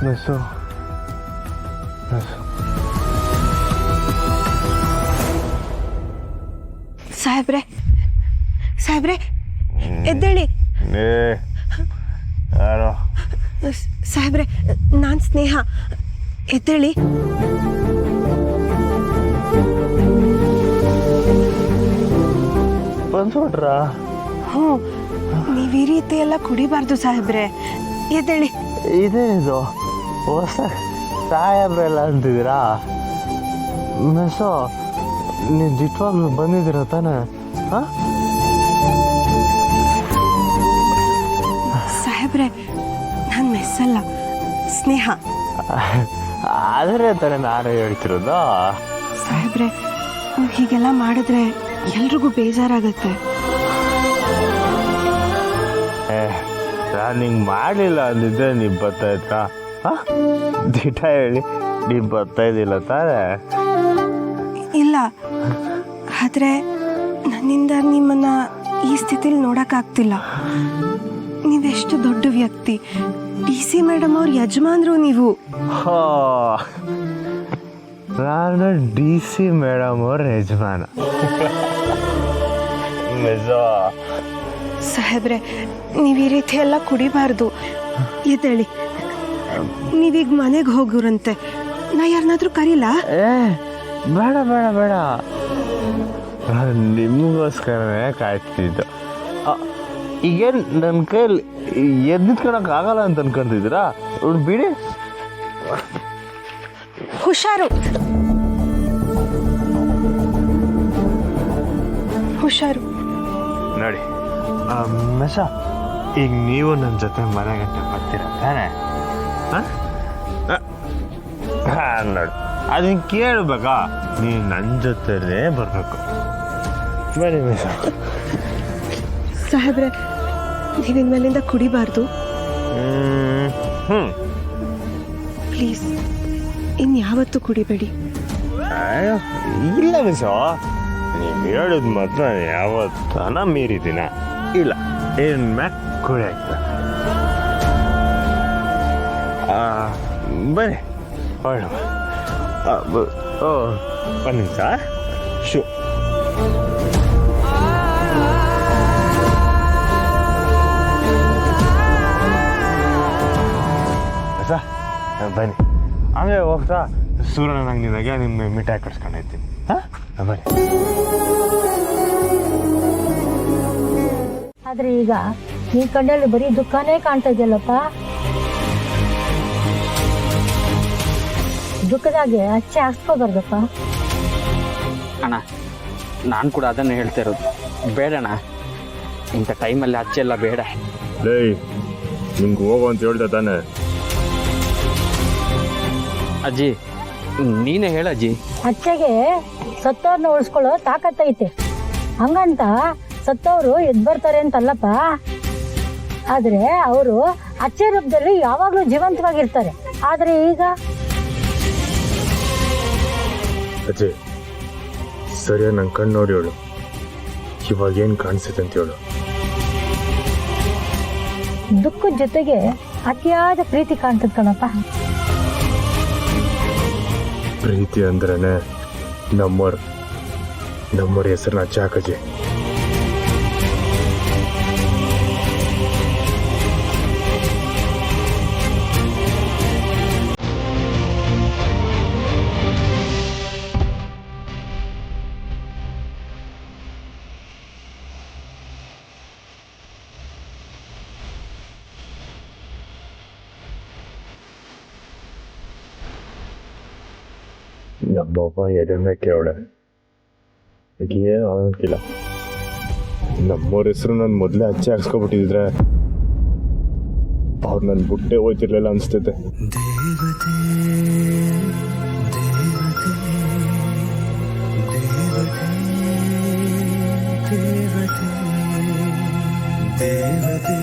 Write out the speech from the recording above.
Mess ಸಾಹೇಬ್ರೆ ಸಾಹೇಬ್ರೆ ಎದ್ದೇಳಿ. ಯಾರೋ ಸಾಹೇಬ್ರೆ ನಾನು ಸ್ನೇಹ, ಎದ್ದೇಳಿ. ಬಂದ್ಬಿಟ್ರಾ? ಹ್ಞೂ, ನೀವು ಈ ರೀತಿ ಎಲ್ಲ ಕುಡಿಬಾರ್ದು ಸಾಹೇಬ್ರೆ, ಎದ್ದೇಳಿ. ಇದೇನಿದು ಹೊಸ ಸಾಹೇಬ್ರೆಲ್ಲ ಅಂತಿದ್ದೀರಾ? ಮೆಸ್ಸೋ, ನೀವು ದಿಟ್ವಾಗ್ಲೂ ಬಂದಿದ್ದೀರ ತಾನೆ? ಹಾಂ ಸಾಹೇಬ್ರೆ, ನಾನು ಮೆಸ್ಸಲ್ಲ, ಸ್ನೇಹ. ಆದರೆ ತಾನೆ ನಾನು ಹೇಳ್ತಿರೋದು. ಸಾಹೇಬ್ರೆ, ನೀವು ಹೀಗೆಲ್ಲ ಮಾಡಿದ್ರೆ ಎಲ್ರಿಗೂ ಬೇಜಾರಾಗತ್ತೆ. ನಾನು ಹಿಂಗೆ ಮಾಡಲಿಲ್ಲ ಅಂದಿದ್ದೆ ನೀವು ಬರ್ತಾ ಇದ್ರಾ? ಹಾಂ, ದಿಟ ಹೇಳಿ, ನೀವು ಬರ್ತಾ ಇದ್ದಿಲ್ಲ ತಾನೆ? ಇಲ್ಲ, ಆದರೆ ನನ್ನಿಂದ ನಿಮ್ಮನ್ನ ಈ ಸ್ಥಿತಿಲಿ ನೋಡೋಕ್ಕಾಗ್ತಿಲ್ಲ. ನೀವೆಷ್ಟು ದೊಡ್ಡ ವ್ಯಕ್ತಿ, DC ಮೇಡಮ್ ಅವ್ರ ಯಜಮಾನ್ರು ನೀವು. ನಾನು DC ಮೇಡಮ್ ಅವ್ರ ಯಜಮಾನ. ಸಾಹೇಬ್ರೆ, ನೀವು ಈ ರೀತಿ ಎಲ್ಲ ಕುಡಿಬಾರ್ದು, ಎದ್ದೇಳಿ. ನೀವೀಗ ಮನೆಗೆ ಹೋಗುರಂತೆ, ನಾ ಯಾರನ್ನಾದ್ರೂ ಕರೀಲಾ? ಬೇಡ ಬೇಡ ಬೇಡ, ನಾನು ನಿಮಗೋಸ್ಕರನೇ ಕಾಯ್ತಿದ್ದು. ಈಗೇನು ನನ್ನ ಕೈಯಲ್ಲಿ ಎದ್ದಿಟ್ಕೊಳಕ್ಕೆ ಆಗಲ್ಲ ಅಂತ ಅನ್ಕೊಂತಿದ್ದೀರಾ? ಬಿಡಿ, ಹುಷಾರು ಹುಷಾರು. ನೋಡಿ ಮೆಸ, ಈಗ ನೀವು ನನ್ನ ಜೊತೆ ಮನೆ ಗಂಟೆ ಬರ್ತೀರ ತಾನೆ? ನೋಡಿ, ಅದನ್ನ ಕೇಳಬೇಕಾ? ನೀವು ನನ್ನ ಜೊತೆಲೇ ಬರಬೇಕು. ಬನ್ನಿ ಮೆಸ. ಸಾಹೇಬ್ರೆ, ನೀವಿನ್ಮೇಲಿಂದ ಕುಡಿಬಾರ್ದು ಪ್ಲೀಸ್. ಇನ್ಯಾವತ್ತೂ ಕುಡಿಬೇಡಿ. ಇಲ್ಲ ಮಿಸ, ನೀವು ಹೇಳಿದ ಮಾತ್ರ ಯಾವತ್ತನ ಮೀರಿದ್ದೀನ? ಇಲ್ಲ, ಏನು ಮ್ಯಾಕ್ ಕುಡಿ ಆಗ್ತದೆ. ಬನ್ನಿ ಹೊರಡ. ಓ, ಒಂದು ನಿಮಿಷ. ಶೂ ಬನ್ನಿ. ಆಮೇಲೆ ಹೋಗ್ತಾ ಸೂರ್ಯನ ಅಂಗಡಿದಾಗೆ ನಿಮ್ಮ ಮಿಠಾಯಿ ಕಟ್ಸ್ಕೊಂಡೈತೀನಿ. ಹಾಂ ಬನ್ನಿ. ಆದ್ರೆ ಈಗ ಈ ಕಣ್ಣಲ್ಲಿ ಬರೀ ದುಃಖನೇ ಕಾಣ್ತಾ ಇದೆಯಲ್ಲಪ್ಪ. ದುಃಖದಾಗೆ ಅಚ್ಚೆ ಹಾಕ್ಸ್ಕೋಬಾರ್ದಪ್ಪ. ಅಣ್ಣ, ನಾನು ಕೂಡ ಅದನ್ನು ಹೇಳ್ತಾ ಇರೋದು. ಬೇಡಣ್ಣ, ಇಂಥ ಟೈಮಲ್ಲಿ ಅಚ್ಚೆ ಎಲ್ಲ ಬೇಡ. ಲೇ, ನಿಮ್ಗೆ ಹೋಗು ಅಂತ ಹೇಳ್ದೆ ತಾನೆ? ಅಜ್ಜಿ, ನೀನೇ ಹೇಳಜ್ಜಿ. ಅಚ್ಚೆಗೆ ಸತ್ತವ್ರನ್ನ ಉಳಿಸ್ಕೊಳ್ಳೋ ತಾಕತ್ತೈತೆ, ಹಂಗಂತ ಸತ್ತವರು ಎದ್ ಬರ್ತಾರೆ ಅಂತಲ್ಲಪ್ಪ. ಆದ್ರೆ ಅವರು ಅಚ್ಚೆ ರೂಪದಲ್ಲಿ ಯಾವಾಗ್ಲೂ ಜೀವಂತವಾಗಿರ್ತಾರೆ. ಆದ್ರೆ ಈಗ ಅಜ್ಜಿ, ಸರಿಯಾಗಿ ನನ್ನ ಕಣ್ಣು ನೋಡಿ ಹೇಳು, ಇವಾಗ ಏನು ಕಾಣಿಸುತ್ತೆ ಅಂತ ಹೇಳು. ದುಃಖದ ಜೊತೆಗೆ ಅತಿಯಾದ ಪ್ರೀತಿ ಕಾಣ್ತದ ಕಣಪ್ಪ. ಪ್ರೀತಿ ಅಂದ್ರೇನೆ ನಮ್ಮವ್ರ ಹೆಸರನ್ನ ಅಚ್ಚ ಹಾಕಜ್ಜಿ. ನಮ್ಮಪ್ಪ ಎದೆನೇ ಕೇವಳೆ, ಈಗ ಏನು ಆಗಕ್ಕಿಲ್ಲ. ನಮ್ಮವ್ರ ಹೆಸರು ನಾನು ಮೊದಲೇ ಅಚ್ಚೆ ಹಾಕ್ಸ್ಕೊಬಿಟ್ಟಿದ್ರೆ ಅವ್ರು ನನ್ನ ಬುಟ್ಟೆ ಹೋಯ್ತಿರ್ಲಿಲ್ಲ ಅನಿಸ್ತೈತೆ. ದೇವತೆ